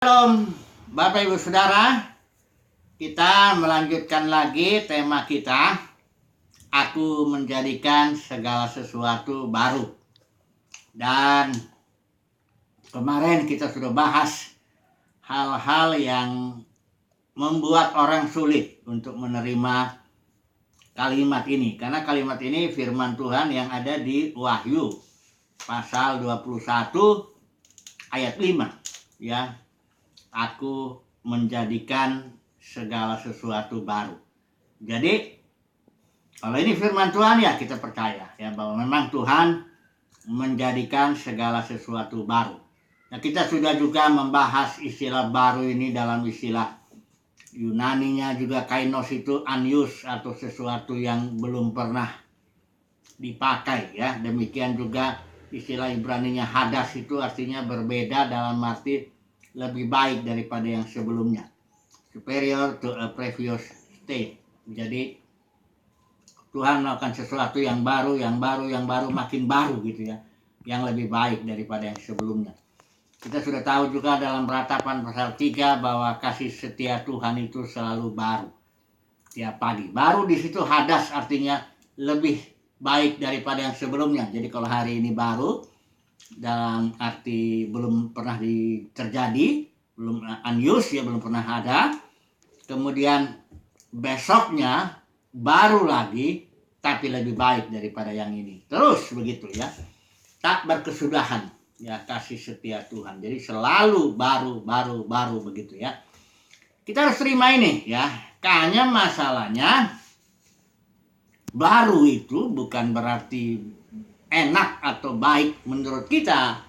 Shalom Bapak Ibu Saudara, kita melanjutkan lagi tema kita, Aku menjadikan segala sesuatu baru. Dan kemarin kita sudah bahas hal-hal yang membuat orang sulit untuk menerima kalimat ini. Karena kalimat ini firman Tuhan yang ada di Wahyu pasal 21 ayat 5, ya. Aku menjadikan segala sesuatu baru. Jadi kalau ini firman Tuhan, ya kita percaya ya bahwa memang Tuhan menjadikan segala sesuatu baru. Nah, kita sudah juga membahas istilah baru ini dalam istilah Yunaninya juga kainos itu anius atau sesuatu yang belum pernah dipakai ya. Demikian juga istilah Ibraninya hadas itu artinya berbeda dalam arti lebih baik daripada yang sebelumnya, superior to a previous state. Jadi Tuhan melakukan sesuatu yang baru, makin baru gitu ya, yang lebih baik daripada yang sebelumnya. Kita sudah tahu juga dalam Ratapan pasal 3 bahwa kasih setia Tuhan itu selalu baru tiap pagi. Baru di situ hadas artinya lebih baik daripada yang sebelumnya. Jadi kalau hari ini baru dalam arti belum pernah terjadi, belum anius ya, belum pernah ada. Kemudian besoknya baru lagi tapi lebih baik daripada yang ini. Terus begitu ya. Tak berkesudahan ya kasih setia Tuhan. Jadi selalu baru begitu ya. Kita harus terima ini ya. Hanya masalahnya baru itu bukan berarti enak atau baik menurut kita.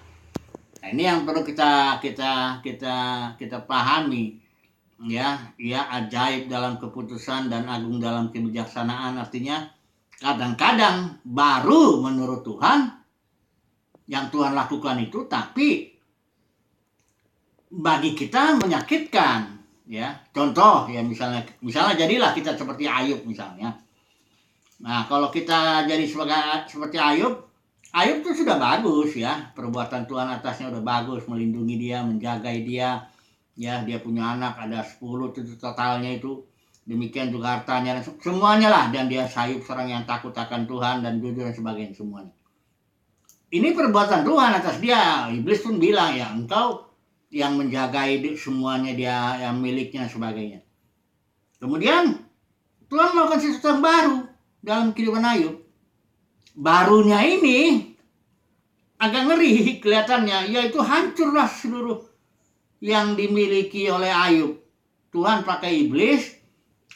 Nah, ini yang perlu kita pahami ya. Ia ajaib dalam keputusan dan agung dalam kebijaksanaan. Artinya kadang-kadang baru menurut Tuhan yang Tuhan lakukan itu, tapi bagi kita menyakitkan ya. Contoh ya, misalnya jadilah kita seperti Ayub misalnya. Nah, kalau kita jadi seperti Ayub itu sudah bagus ya, perbuatan Tuhan atasnya udah bagus, melindungi dia, menjagai dia, ya dia punya anak ada 10 itu totalnya itu, demikian juga hartanya, semuanya lah, dan dia Ayub seorang yang takut akan Tuhan dan jujur dan sebagainya semuanya. Ini perbuatan Tuhan atas dia. Iblis pun bilang ya engkau yang menjagai semuanya, dia yang miliknya dan sebagainya. Kemudian Tuhan melakukan sesuatu yang baru dalam kehidupan Ayub. Barunya ini agak ngeri kelihatannya, yaitu hancurlah seluruh yang dimiliki oleh Ayub. Tuhan pakai iblis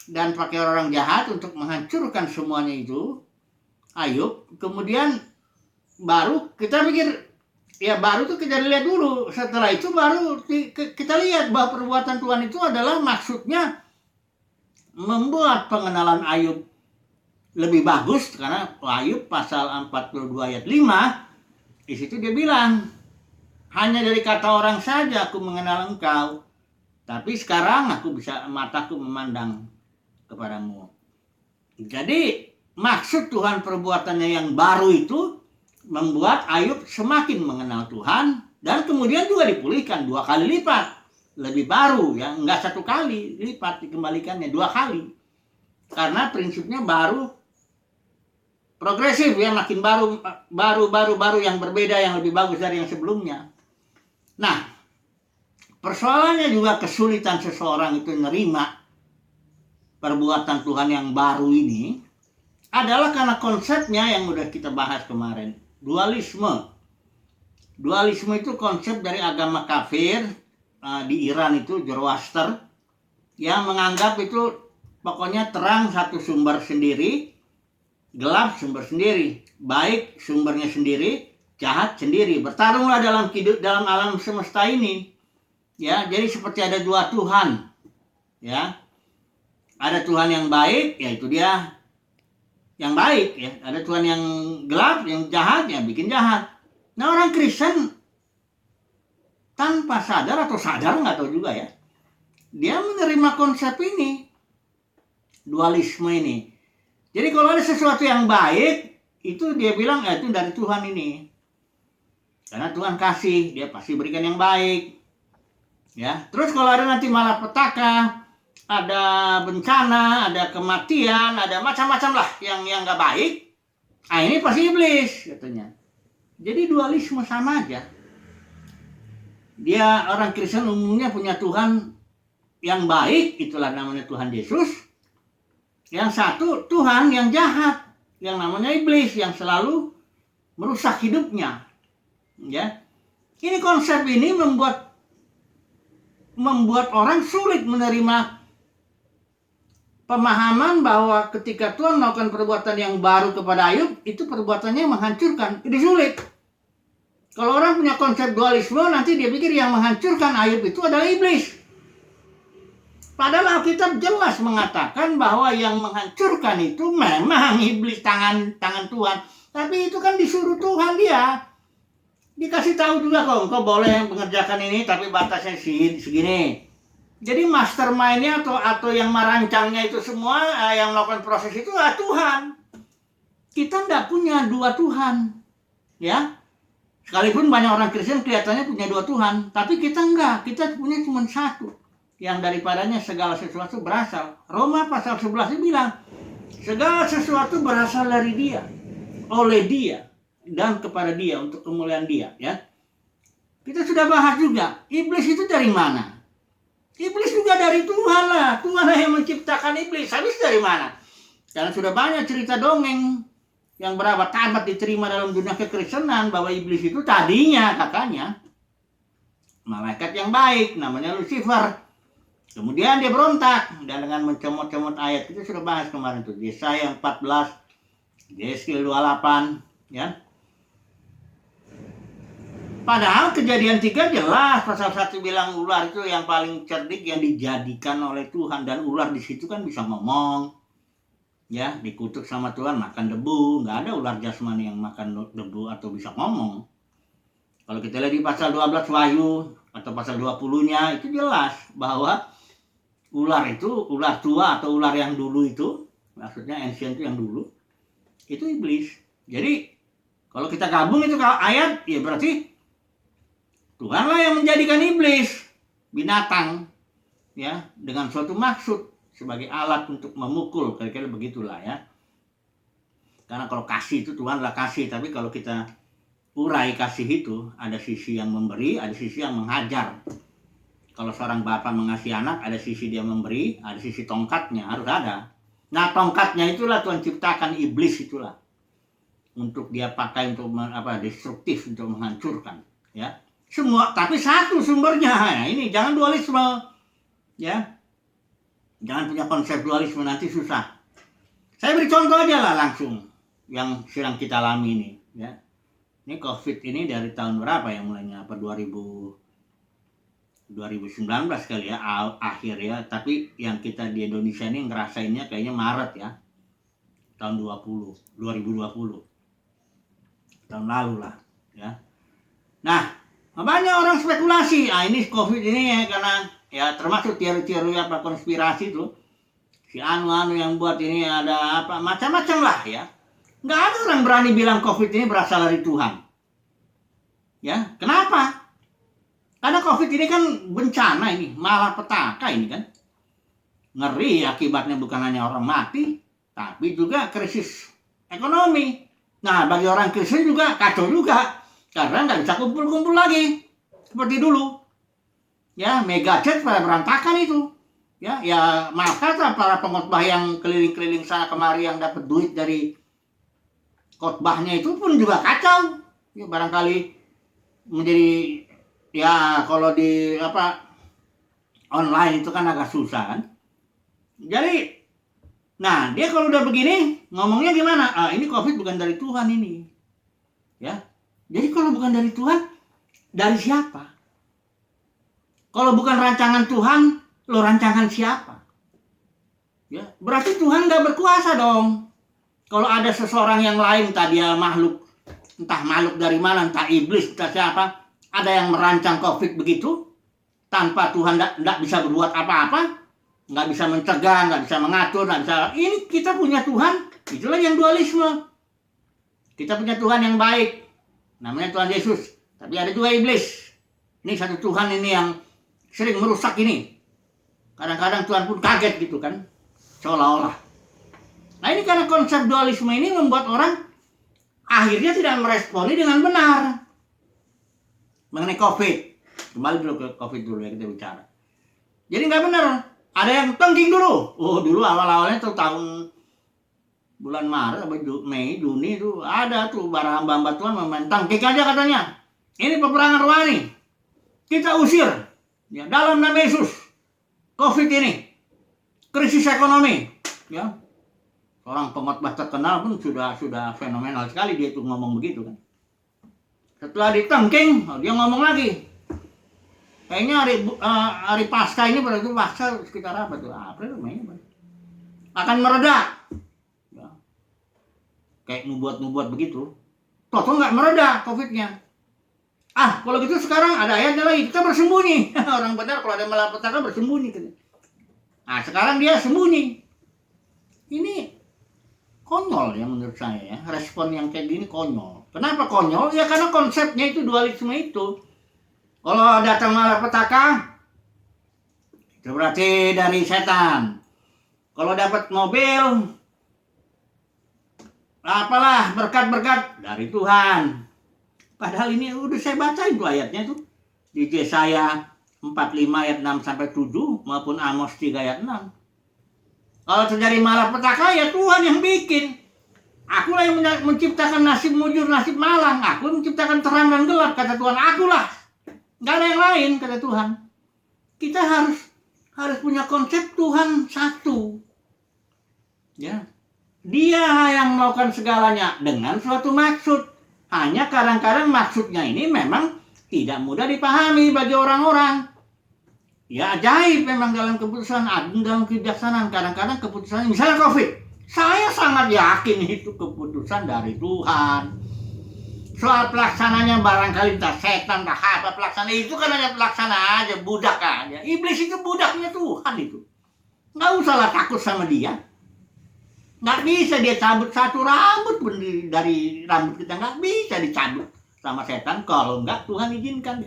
dan pakai orang jahat untuk menghancurkan semuanya itu Ayub. Kemudian baru kita pikir ya baru tuh kita lihat dulu, setelah itu baru kita lihat bahwa perbuatan Tuhan itu adalah maksudnya membuat pengenalan Ayub lebih bagus. Karena Ayub pasal 42 ayat 5 di situ dia bilang, hanya dari kata orang saja aku mengenal engkau, tapi sekarang aku bisa, mataku memandang kepadamu. Jadi maksud Tuhan perbuatannya yang baru itu membuat Ayub semakin mengenal Tuhan, dan kemudian juga dipulihkan 2 kali lipat, lebih baru ya, enggak 1 kali lipat dikembalikannya, 2 kali. Karena prinsipnya baru progresif ya, makin baru yang berbeda, yang lebih bagus dari yang sebelumnya. Nah, persoalannya juga kesulitan seseorang itu menerima perbuatan Tuhan yang baru ini adalah karena konsepnya yang udah kita bahas kemarin, dualisme. Dualisme itu konsep dari agama kafir di Iran itu, Zoroaster, yang menganggap itu pokoknya terang satu sumber sendiri, gelap sumber sendiri, baik sumbernya sendiri, jahat sendiri. Bertarunglah dalam alam semesta ini. Ya, jadi seperti ada 2 Tuhan. Ya. Ada Tuhan yang baik, yaitu dia yang baik ya. Ada Tuhan yang gelap, yang jahat, yang bikin jahat. Nah, orang Kristen tanpa sadar atau sadar nggak tahu juga ya, dia menerima konsep ini, dualisme ini. Jadi kalau ada sesuatu yang baik, itu dia bilang itu dari Tuhan ini. Karena Tuhan kasih, dia pasti berikan yang baik. Ya, terus kalau ada nanti malapetaka, ada bencana, ada kematian, ada macam-macam lah yang nggak baik. Ah, ini pasti iblis katanya. Jadi dualisme sama aja. Dia orang Kristen umumnya punya Tuhan yang baik, itulah namanya Tuhan Yesus. Yang satu Tuhan yang jahat, yang namanya iblis, yang selalu merusak hidupnya. Ya, ini konsep ini membuat orang sulit menerima pemahaman bahwa ketika Tuhan melakukan perbuatan yang baru kepada Ayub, itu perbuatannya menghancurkan. Ini sulit. Kalau orang punya konsep dualisme, nanti dia pikir yang menghancurkan Ayub itu adalah iblis. Padahal Alkitab jelas mengatakan bahwa yang menghancurkan itu memang iblis, tangan Tuhan. Tapi itu kan disuruh Tuhan dia. Dikasih tahu juga kok, engkau boleh mengerjakan ini, tapi batasnya segini. Jadi mastermind-nya atau yang merancangnya itu semua, yang melakukan proses itu Tuhan. Kita tidak punya dua Tuhan. Ya. Sekalipun banyak orang Kristen kelihatannya punya dua Tuhan, tapi kita enggak, kita punya cuma satu. Yang daripadanya segala sesuatu berasal. Roma pasal 11 bilang, segala sesuatu berasal dari Dia, oleh Dia, dan kepada Dia, untuk kemuliaan Dia. Ya. Kita sudah bahas juga, iblis itu dari mana? Iblis juga dari Tuhan lah. Tuhan lah yang menciptakan iblis. Habis dari mana? Karena sudah banyak cerita dongeng yang berabad-abad diterima dalam dunia kekristenan bahwa iblis itu tadinya katanya malaikat yang baik, namanya Lucifer. Kemudian dia berontak dan dengan mencomot-comot ayat, kita sudah bahas kemarin tuh, Yesaya 14, Yeskiel 28, ya. Padahal Kejadian 3 jelas, pasal 1 bilang ular itu yang paling cerdik yang dijadikan oleh Tuhan, dan ular di situ kan bisa ngomong. Ya, dikutuk sama Tuhan makan debu. Nggak ada ular jasmani yang makan debu atau bisa ngomong. Kalau kita lihat di pasal 12 Wahyu atau pasal 20-nya, itu jelas bahwa ular itu, ular tua atau ular yang dulu itu, maksudnya ancient itu yang dulu, itu iblis. Jadi kalau kita gabung itu ayat, ya berarti Tuhanlah yang menjadikan iblis binatang, ya, dengan suatu maksud, sebagai alat untuk memukul, kira-kira begitulah ya. Karena kalau kasih itu Tuhanlah kasih, tapi kalau kita urai kasih itu, ada sisi yang memberi, ada sisi yang menghajar. Kalau seorang bapak mengasihi anak, ada sisi dia memberi, ada sisi tongkatnya, harus ada. Nah, tongkatnya itulah Tuhan ciptakan, iblis itulah, untuk dia pakai untuk destruktif, untuk menghancurkan, ya. Semua, tapi satu sumbernya. Ya, ini jangan dualisme, ya. Jangan punya konsep dualisme, nanti susah. Saya beri contoh aja lah langsung yang sedang kita alami ini, ya. Ini COVID ini dari tahun berapa ya mulainya? 2019 kali ya, akhir ya. Tapi yang kita di Indonesia ini ngerasainnya kayaknya Maret ya. Tahun 2020. Tahun lalu lah, ya. Nah, banyak orang spekulasi, ini COVID ini ya, karena ya termasuk teori-teori konspirasi tuh, si anu yang buat ini ada apa macam-macam lah ya. Nggak ada orang berani bilang COVID ini berasal dari Tuhan. Ya, kenapa? Karena COVID ini kan bencana, ini malapetaka ini kan. Ngeri, akibatnya bukan hanya orang mati, tapi juga krisis ekonomi. Nah, bagi orang Kristen juga kacau juga, karena nggak bisa kumpul-kumpul lagi seperti dulu. Ya, mega church pada berantakan itu. Ya maaf kata para pengkhotbah yang keliling-keliling sana kemari yang dapat duit dari khotbahnya itu pun juga kacau. Ya, barangkali menjadi, ya kalau di online itu kan agak susah kan. Jadi, nah dia kalau udah begini ngomongnya gimana? Ini COVID bukan dari Tuhan ini. Ya, jadi kalau bukan dari Tuhan, dari siapa? Kalau bukan rancangan Tuhan, lo rancangan siapa? Ya, berarti Tuhan nggak berkuasa dong. Kalau ada seseorang yang lain, entah dia makhluk, entah makhluk dari mana, entah iblis, entah siapa, ada yang merancang COVID begitu, tanpa Tuhan nggak bisa berbuat apa-apa, nggak bisa mencegah, nggak bisa mengatur, nggak bisa. Ini kita punya Tuhan, itulah yang dualisme. Kita punya Tuhan yang baik, namanya Tuhan Yesus. Tapi ada juga iblis. Ini satu Tuhan ini yang sering merusak ini. Kadang-kadang Tuhan pun kaget gitu kan, seolah-olah. Nah ini karena konsep dualisme ini membuat orang akhirnya tidak meresponi dengan benar. Mengenai COVID, kembali dulu ke COVID dulu ya kita bicara. Jadi nggak benar, ada yang tengking dulu. Oh dulu awal-awalnya tuh tahun bulan Maret, Mei, Juni itu ada tuh para hamba-hamba Tuhan main tengking aja katanya. Ini peperangan rohani, kita usir ya, dalam nama Yesus. COVID ini, krisis ekonomi, ya. Orang pengkhotbah terkenal pun sudah fenomenal sekali dia itu ngomong begitu kan. Setelah ditengking, dia ngomong lagi. Kayaknya hari Paskah ini pada itu Paskah sekitar apa tuh? April, Mei, akan mereda. Ya. Kayak nubuat-nubuat begitu. Toh nggak mereda COVID-nya. Kalau gitu sekarang ada ayatnya lagi, kita bersembunyi. Orang benar kalau ada malapetaka bersembunyi. Nah sekarang dia sembunyi. Ini konyol ya menurut saya ya. Respon yang kayak gini konyol. Kenapa konyol? Ya karena konsepnya itu dualisme itu. Kalau datang malapetaka, itu berarti dari setan. Kalau dapat mobil, apalah berkat-berkat dari Tuhan. Padahal ini udah saya bacain tuh ayatnya tuh. Di Yesaya 45 ayat 6 sampai 7 maupun Amos 3 ayat 6. Kalau terjadi malapetaka ya Tuhan yang bikin. Akulah yang menciptakan nasib mujur, nasib malang. Aku menciptakan terang dan gelap, kata Tuhan. Akulah. Gak ada yang lain, kata Tuhan. Kita harus punya konsep Tuhan satu. Ya. Dia yang melakukan segalanya dengan suatu maksud. Hanya kadang-kadang maksudnya ini memang tidak mudah dipahami bagi orang-orang. Ya ajaib memang dalam keputusan agung, dalam kebijaksanaan. Kadang-kadang keputusan, misalnya COVID, saya sangat yakin itu keputusan dari Tuhan. Soal pelaksananya barangkali entah setan, entah apa pelaksana itu kan hanya pelaksana aja, budak aja. Iblis itu budaknya Tuhan itu. Nggak usahlah takut sama dia. Nggak bisa dia cabut satu rambut dari rambut kita, nggak bisa dicabut sama setan kalau nggak Tuhan izinkan.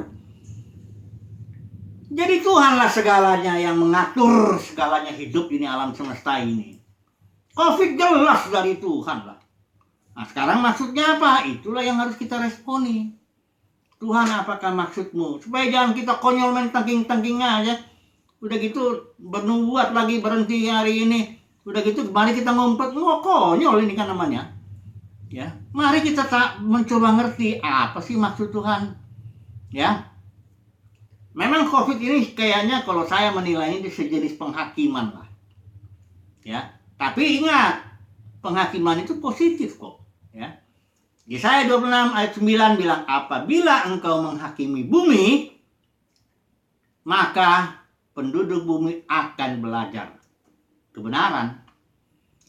Jadi Tuhanlah segalanya yang mengatur segalanya hidup ini, alam semesta ini. COVID jelas dari Tuhan lah. Nah sekarang maksudnya apa? Itulah yang harus kita responi. Tuhan apakah maksudmu? Supaya jangan kita konyol main tengking-tengking aja. Udah gitu bernubuat lagi berhenti hari ini. Udah gitu mari kita ngumpet. Konyol ini kan namanya. Ya, mari kita mencoba ngerti apa sih maksud Tuhan. Ya. Memang COVID ini kayaknya kalau saya menilainya itu sejenis penghakiman lah. Ya, tapi ingat, penghakiman itu positif kok, ya. Yesaya 26 ayat 9 bilang, apabila engkau menghakimi bumi, maka penduduk bumi akan belajar kebenaran.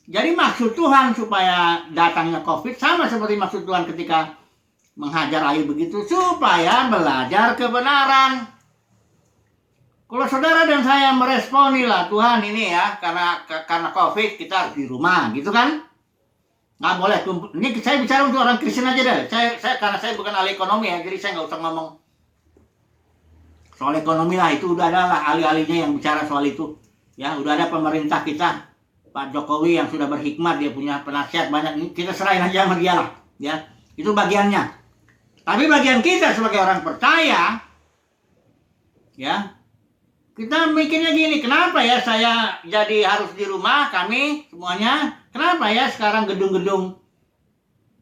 Jadi maksud Tuhan supaya datangnya COVID sama seperti maksud Tuhan ketika menghajar Ayub begitu, supaya belajar kebenaran. Kalau saudara dan saya meresponi lah, Tuhan ini ya, karena COVID kita harus di rumah, gitu kan? Nggak boleh kumpul. Ini saya bicara untuk orang Kristen aja deh. Karena saya bukan ahli ekonomi ya, jadi saya nggak usah ngomong soal ekonomi lah. Itu udah ada lah ahli-ahlinya yang bicara soal itu. Ya, udah ada pemerintah kita, Pak Jokowi yang sudah berhikmat, dia punya penasihat banyak. Ini kita serahin aja sama dia lah. Ya, itu bagiannya. Tapi bagian kita sebagai orang percaya, ya. Kita mikirnya gini, kenapa ya saya jadi harus di rumah, kami semuanya, kenapa ya sekarang gedung-gedung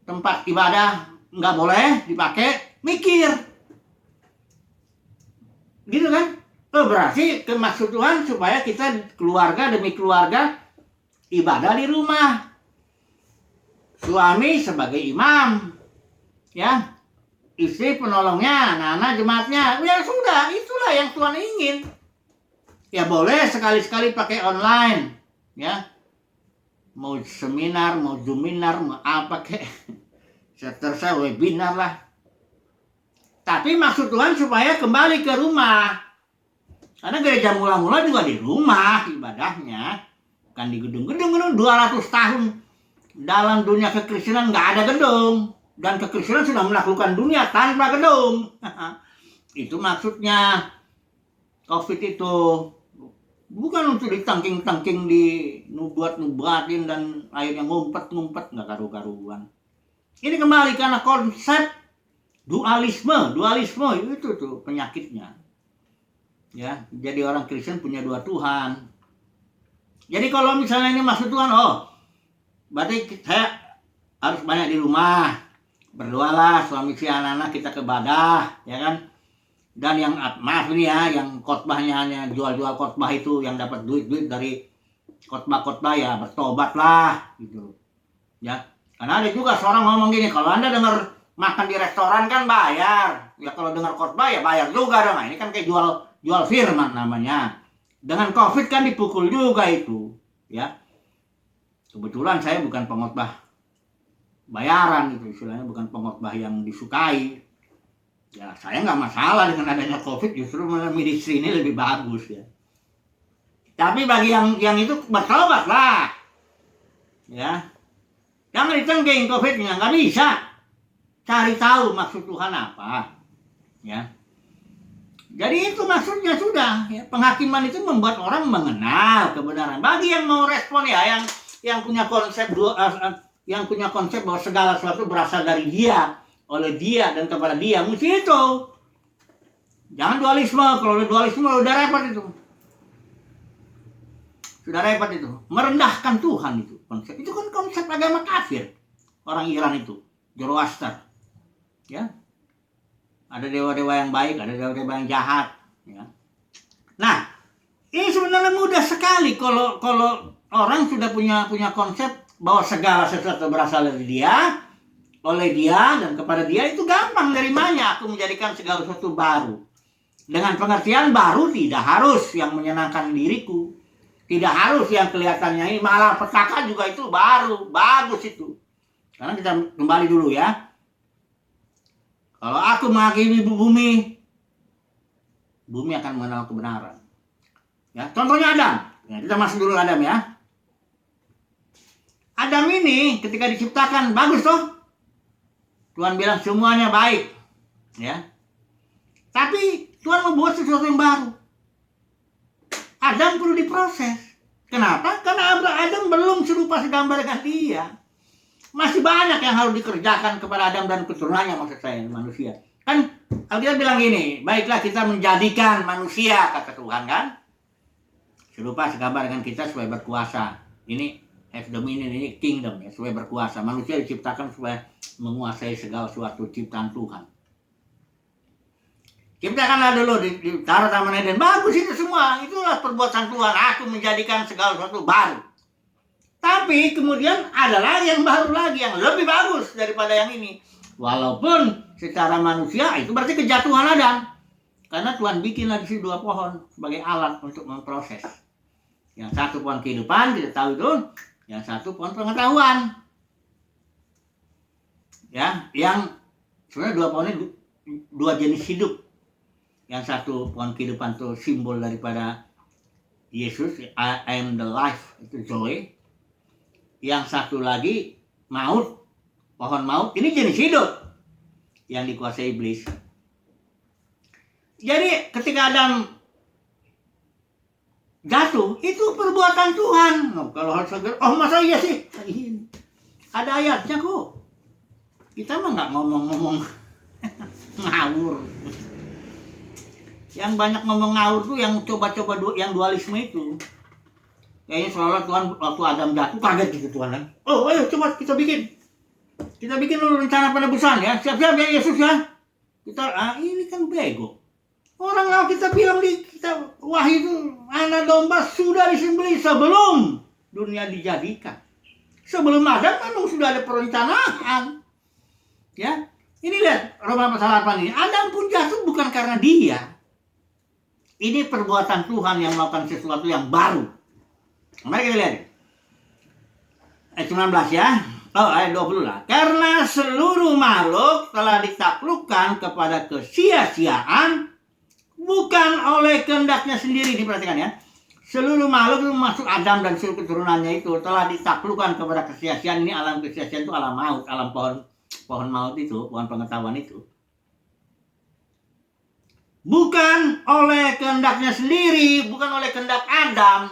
tempat ibadah nggak boleh dipakai, mikir. Gitu kan? Berarti maksud Tuhan supaya kita keluarga demi keluarga ibadah di rumah. Suami sebagai imam, ya, istri penolongnya, anak-anak jemaatnya, ya sudah, itulah yang Tuhan ingin. Ya boleh sekali-sekali pakai online, ya. Mau seminar, mau zoominar, mau apa kek. Terserah webinar lah. Tapi maksud Tuhan supaya kembali ke rumah. Karena gereja mula-mula juga di rumah ibadahnya. Bukan di gedung-gedung 200 tahun. Dalam dunia kekristenan nggak ada gedung. Dan kekristenan sudah menaklukkan dunia tanpa gedung. Itu maksudnya. COVID itu bukan untuk ditangking-tangking, nubuatin dan akhirnya ngumpet, nggak karu-karuan. Ini kembali karena konsep dualisme itu tuh penyakitnya. Ya, jadi orang Kristen punya dua Tuhan. Jadi kalau misalnya ini maksud Tuhan, berarti saya harus banyak di rumah, berdoalah, suami istri anak-anak kita kebadah, ya kan? Dan yang maaf ini ya, yang khotbahnya hanya jual-jual khotbah itu, yang dapat duit dari khotbah ya bertobatlah gitu. Ya, karena ada juga seorang ngomong gini, kalau Anda dengar makan di restoran kan bayar, ya kalau dengar khotbah ya bayar juga dong. Nah, ini kan kayak jual firman namanya. Dengan COVID kan dipukul juga itu, ya. Kebetulan saya bukan pengkhotbah bayaran gitu, istilahnya bukan pengkhotbah yang disukai. Ya, saya nggak masalah dengan adanya COVID, justru ministry ini lebih bagus ya. Tapi bagi yang itu bertobat lah, ya. Jangan ditengking COVID-nya, nggak bisa. Cari tahu maksud Tuhan apa, ya. Jadi itu maksudnya sudah. Ya. Penghakiman itu membuat orang mengenal kebenaran. Bagi yang mau respon ya, yang punya konsep bahwa segala sesuatu berasal dari Dia, oleh Dia dan kepada Dia, mesti itu. Jangan dualisme. Kalau dualisme udah repot itu. Sudah repot itu. Merendahkan Tuhan itu konsep. Itu kan konsep agama kafir. Orang Iran itu, Zoroaster. Ya. Ada dewa-dewa yang baik, ada dewa-dewa yang jahat, ya. Nah, ini sebenarnya mudah sekali kalau orang sudah punya konsep bahwa segala sesuatu berasal dari Dia, oleh Dia dan kepada Dia, itu gampang nerimanya. Aku menjadikan segala sesuatu baru. Dengan pengertian baru, tidak harus yang menyenangkan diriku. Tidak harus yang kelihatannya ini, malah petaka juga itu baru, bagus itu. Karena kita kembali dulu ya. Kalau aku menghakimi bumi akan mengenal kebenaran. Ya, contohnya Adam. Ya, kita masuk dulu Adam ya. Adam ini ketika diciptakan bagus toh. Tuhan bilang semuanya baik. Ya. Tapi Tuhan membuat sesuatu yang baru. Adam perlu diproses. Kenapa? Karena Adam belum serupa segambar dengan Dia. Masih banyak yang harus dikerjakan kepada Adam dan keturunannya, maksud saya, manusia. Kan Alkitab bilang gini, baiklah kita menjadikan manusia, kata Tuhan kan. Serupa segambar dengan kita supaya berkuasa. Ini have dominion, ini kingdom ya, supaya berkuasa. Manusia diciptakan supaya menguasai segala sesuatu ciptaan Tuhan. Ciptakanlah dulu, ditaruh Taman Eden. Bagus itu semua, itulah perbuatan Tuhan. Aku menjadikan segala sesuatu baru. Tapi kemudian ada lagi yang baru lagi, yang lebih bagus daripada yang ini. Walaupun secara manusia itu berarti kejatuhan Adam. Karena Tuhan bikinlah di situ dua pohon sebagai alat untuk memproses. Yang satu pohon kehidupan, kita tahu itu. Yang satu pohon pengetahuan. Ya, yang sebenarnya dua pohon ini dua jenis hidup. Yang satu pohon kehidupan itu simbol daripada Yesus, I am the life, itu Zoe. Yang satu lagi maut, pohon maut, ini jenis hidup yang dikuasai iblis. Jadi ketika Adam jatuh, itu perbuatan Tuhan. Kalau harus masa iya sih? Ada ayatnya kok. Kita mah nggak ngomong-ngomong ngawur. Yang banyak ngomong ngawur tuh yang coba-coba yang dualisme itu. Kayaknya seolah Tuhan waktu Adam jatuh kaget gitu Tuhan kan. Ayo coba kita bikin dulu rencana penebusan ya. Siap-siap ya Yesus ya. Ini kan bego. Orang kalau kita bilang di kita Wahyu itu anak domba sudah disembelih sebelum dunia dijadikan. Sebelum Adam memang sudah ada perencanaan. Ya. Ini lihat Roma pasal 8 ini. Adam pun jatuh bukan karena dia. Ini perbuatan Tuhan yang melakukan sesuatu yang baru. Mari kita lihat. Ayat 19 ya. Ayat 20 lah. Karena seluruh makhluk telah ditaklukkan kepada kesia-siaan bukan oleh kehendaknya sendiri. Diperhatikan ya. Seluruh makhluk itu masuk Adam dan seluruh keturunannya itu telah ditaklukkan kepada kesia-siaan. Ini alam kesia-siaan itu alam maut, alam pohon maut itu, pohon pengetahuan itu. Bukan oleh kehendaknya sendiri, bukan oleh kehendak Adam,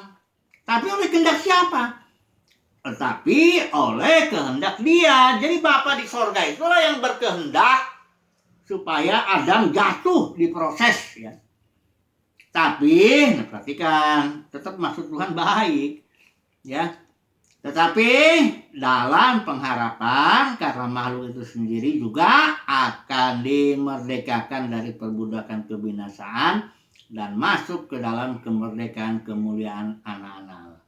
tapi oleh kehendak siapa? Tetapi oleh kehendak Dia. Jadi Bapa di sorga itulah yang berkehendak supaya Adam jatuh, diproses, ya. Tapi perhatikan, tetap maksud Tuhan baik, ya. Tetapi dalam pengharapan karena makhluk itu sendiri juga akan dimerdekakan dari perbudakan kebinasaan dan masuk ke dalam kemerdekaan kemuliaan anak-anak Allah.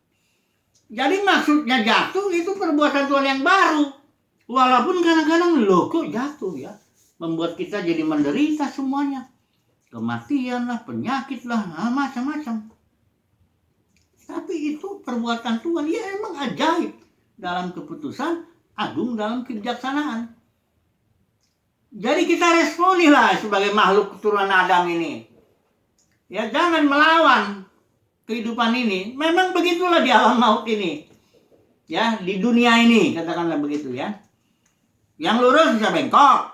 Jadi maksudnya jatuh itu perbuatan Tuhan yang baru. Walaupun kadang-kadang loh kok jatuh, ya. Membuat kita jadi menderita semuanya. Kematian lah, penyakit lah, macam-macam. Tapi itu perbuatan Tuhan, ya emang ajaib dalam keputusan, agung dalam kebijaksanaan. Jadi kita responilah sebagai makhluk keturunan Adam ini. Ya jangan melawan kehidupan ini. Memang begitulah di alam maut ini. Ya, di dunia ini katakanlah begitu, ya. Yang lurus bisa bengkok.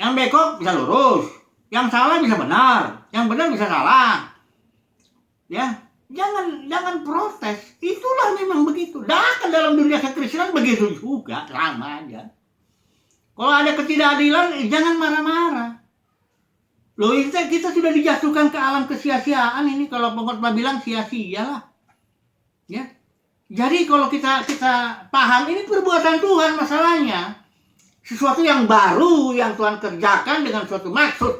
Yang bengkok bisa lurus. Yang salah bisa benar. Yang benar bisa salah. Ya. Jangan protes. Itulah memang begitu. Dan dalam dunia kekristenan begitu juga, sama aja. Kalau ada ketidakadilan, jangan marah-marah. Loh, kita sudah dijatuhkan ke alam kesia-siaan ini. Kalau pengkhotbah bilang sia-sia lah. Ya. Jadi kalau kita paham ini perbuatan Tuhan masalahnya. Sesuatu yang baru yang Tuhan kerjakan dengan suatu maksud.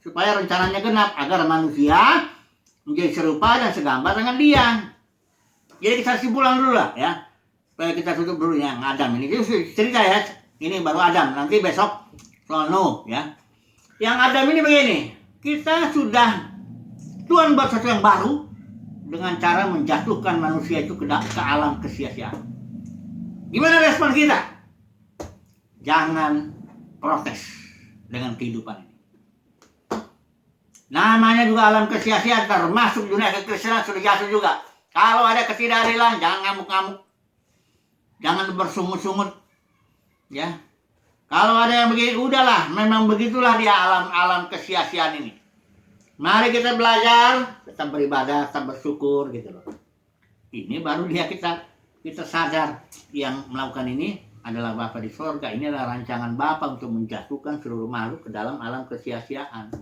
Supaya rencananya genap agar manusia menjadi serupa dan segambar dengan Dia. Jadi kita simpulan dulu lah, ya. Supaya kita tutup dulu yang Adam ini. Itu cerita, ya. Ini baru Adam. Nanti besok soal Nuh, ya. Yang Adam ini begini. Kita sudah Tuhan buat sesuatu yang baru dengan cara menjatuhkan manusia itu ke alam kesia-siaan. Gimana respon kita? Jangan protes dengan kehidupan ini. Namanya juga alam kesia-siaan, termasuk dunia kekristenan sudah jatuh juga. Kalau ada ketidakadilan, jangan ngamuk-ngamuk. Jangan bersungut-sungut. Ya. Kalau ada yang begini, udahlah, memang begitulah dia alam kesia-siaan ini. Mari kita belajar, tetap beribadah, tetap bersyukur gitu loh. Ini baru dia kita sadar yang melakukan ini adalah Bapa di sorga. Ini adalah rancangan Bapa untuk menjatuhkan seluruh makhluk ke dalam alam kesia-siaan.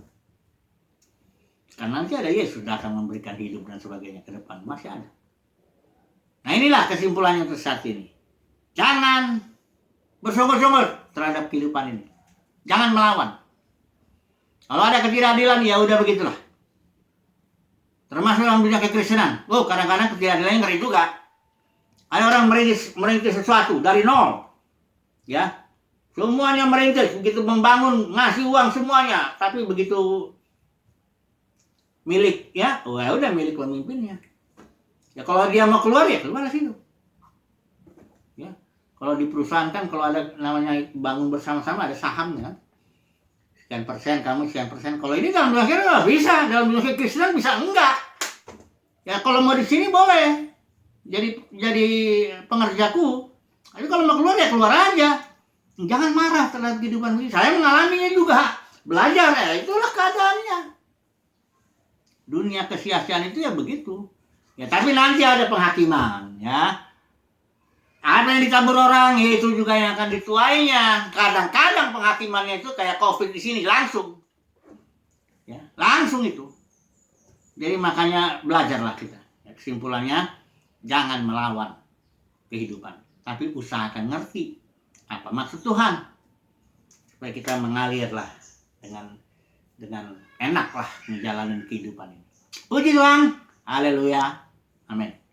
Karena nanti ada Yesus datang memberikan hidup dan sebagainya ke depan. Masih ada. Nah inilah kesimpulannya untuk saat ini. Jangan bersungut-sungut terhadap kehidupan ini. Jangan melawan. Kalau ada ketidakadilan, ya udah begitulah. Termasuk dalam dunia kekristenan. Oh, kadang-kadang ketidakadilannya ngeri juga. Ada orang merintis sesuatu dari nol. Ya. Semuanya merintis. Begitu membangun, ngasih uang semuanya. Tapi begitu milik, ya, oh ya udah milik pemimpinnya. Ya kalau dia mau keluar, ya keluar dari situ. Ya, kalau di perusahaan kan kalau ada namanya bangun bersama-sama ada sahamnya kan. Sekian persen kamu, sekian persen. Kalau ini dalam dunia kekristenan nggak bisa, dalam dunia kekristenan bisa enggak. Ya kalau mau di sini boleh. Jadi pengerjaku. Tapi kalau mau keluar ya keluar aja. Jangan marah terhadap kehidupan ini. Saya mengalaminya juga. Belajar ya, itulah keadaannya. Dunia kesia-siaan itu ya begitu. Ya tapi nanti ada penghakiman, ya. Ada yang ditabur orang, ya itu juga yang akan dituainya. Kadang-kadang penghakimannya itu kayak COVID di sini langsung. Ya, langsung itu. Jadi makanya belajarlah kita. Ya, kesimpulannya jangan melawan kehidupan, tapi usahakan ngerti apa maksud Tuhan. Supaya kita mengalirlah dengan enak lah menjalani kehidupan ini. Puji Tuhan, haleluya, amin.